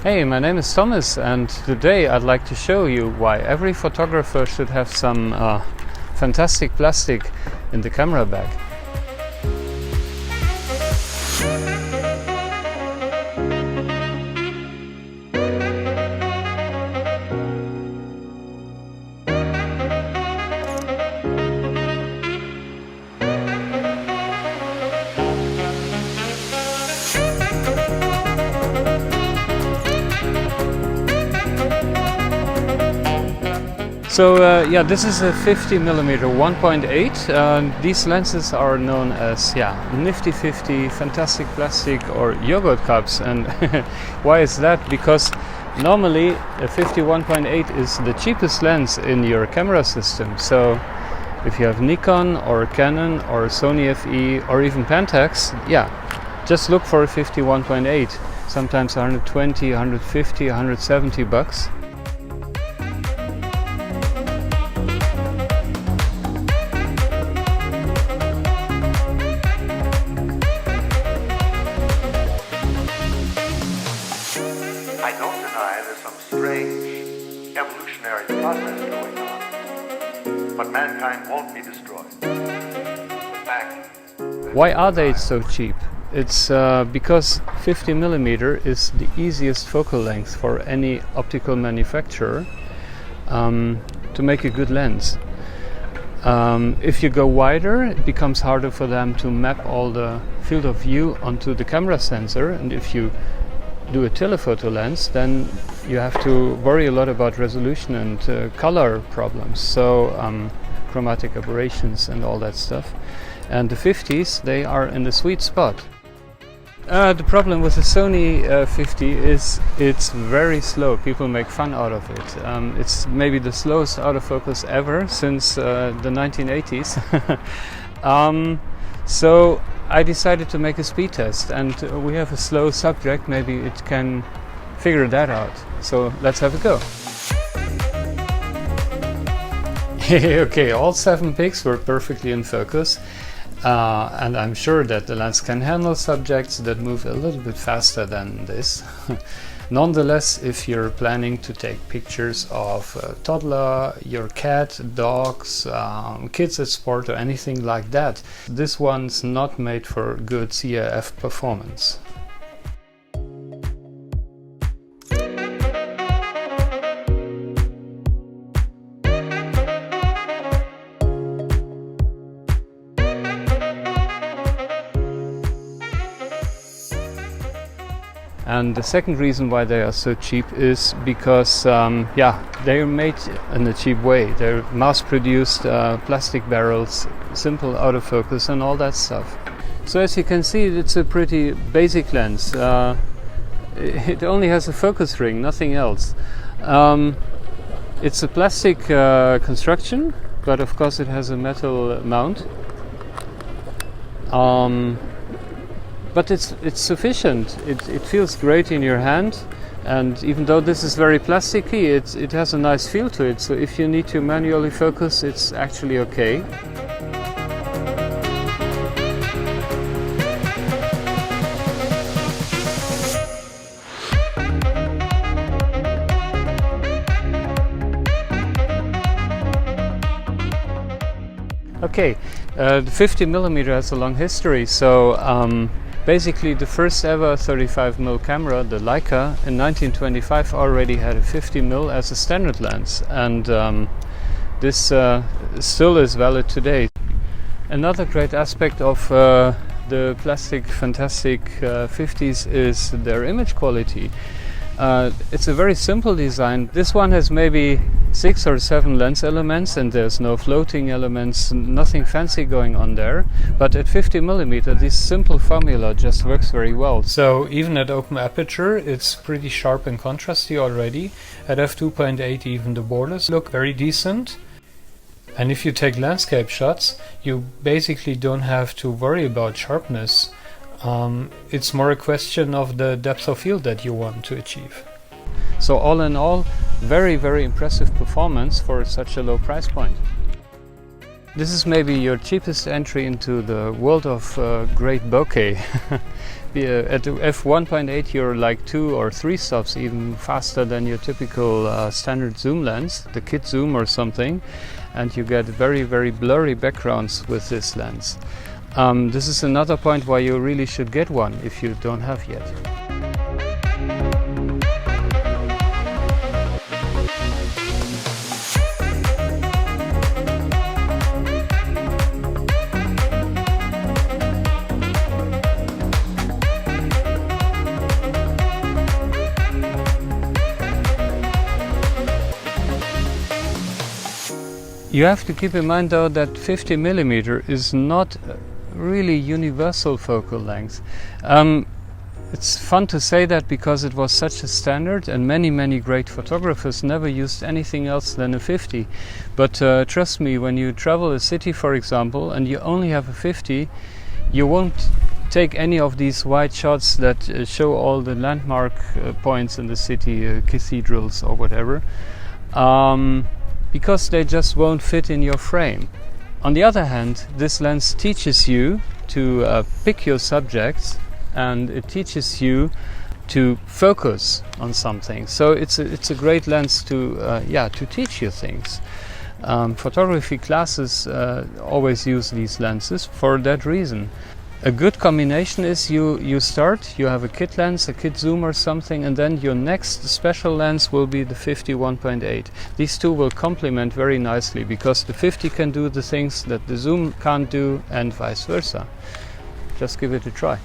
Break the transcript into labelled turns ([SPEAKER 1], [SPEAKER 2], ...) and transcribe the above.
[SPEAKER 1] Hey, my name is Thomas, and today I'd like to show you why every photographer should have some fantastic plastic in the camera bag. So yeah, this is a 50mm 1.8. These lenses are known as nifty 50, fantastic plastic, or yogurt cups. And why is that? Because normally a 50 1.8 is the cheapest lens in your camera system. So if you have Nikon or Canon or Sony FE or even Pentax, just look for a 50 1.8. Sometimes 120, 150, 170 bucks.
[SPEAKER 2] I don't deny there's some strange evolutionary process going on, but mankind won't be destroyed. In fact,
[SPEAKER 1] why are they so cheap? It's because 50mm is the easiest focal length for any optical manufacturer to make a good lens. If you go wider, it becomes harder for them to map all the field of view onto the camera sensor, and if you do a telephoto lens, then you have to worry a lot about resolution and color problems, so chromatic aberrations and all that stuff. And the 50s, they are in the sweet spot. The problem with the Sony 50 is it's very slow. People make fun out of it. It's maybe the slowest autofocus ever since the 1980s. So I decided to make a speed test, and we have a slow subject. Maybe it can figure that out. So let's have a go. Okay, all 7 pics were perfectly in focus. And I'm sure that the lens can handle subjects that move a little bit faster than this. Nonetheless, if you're planning to take pictures of a toddler, your cat, dogs, kids at sport, or anything like that, this one's not made for good CAF performance. And the second reason why they are so cheap is because they are made in a cheap way. They're mass-produced plastic barrels, simple autofocus and all that stuff. So as you can see, it's a pretty basic lens. It only has a focus ring, nothing else. It's a plastic construction, but of course it has a metal mount. But it's sufficient. It feels great in your hand, and even though this is very plasticky, it has a nice feel to it. So if you need to manually focus, it's actually okay. Okay, the 50mm has a long history. So basically, the first ever 35mm camera, the Leica, in 1925 already had a 50mm as a standard lens, and this still is valid today. Another great aspect of the plastic fantastic 50s is their image quality. It's a very simple design. This one has maybe 6 or 7 lens elements, and there's no floating elements, nothing fancy going on there. But at 50mm, this simple formula just works very well. So even at open aperture, it's pretty sharp and contrasty already. At f2.8, even the borders look very decent. And if you take landscape shots, you basically don't have to worry about sharpness. It's more a question of the depth of field that you want to achieve. So all in all, very, very impressive performance for such a low price point. This is maybe your cheapest entry into the world of great bokeh. At f1.8 you're like 2 or 3 stops even faster than your typical standard zoom lens, the kit zoom or something, and you get very, very blurry backgrounds with this lens. This is another point why you really should get one if you don't have yet. You have to keep in mind though that 50mm is not really universal focal length. It's fun to say that because it was such a standard and many great photographers never used anything else than a 50. But trust me, when you travel a city for example and you only have a 50, you won't take any of these wide shots that show all the landmark points in the city, cathedrals or whatever. Because they just won't fit in your frame. On the other hand, this lens teaches you to pick your subjects, and it teaches you to focus on something. So it's a great lens to teach you things. Photography classes always use these lenses for that reason. A good combination is you have a kit lens, a kit zoom or something, and then your next special lens will be the 51.8. These two will complement very nicely because the 50 can do the things that the zoom can't do and vice versa. Just give it a try.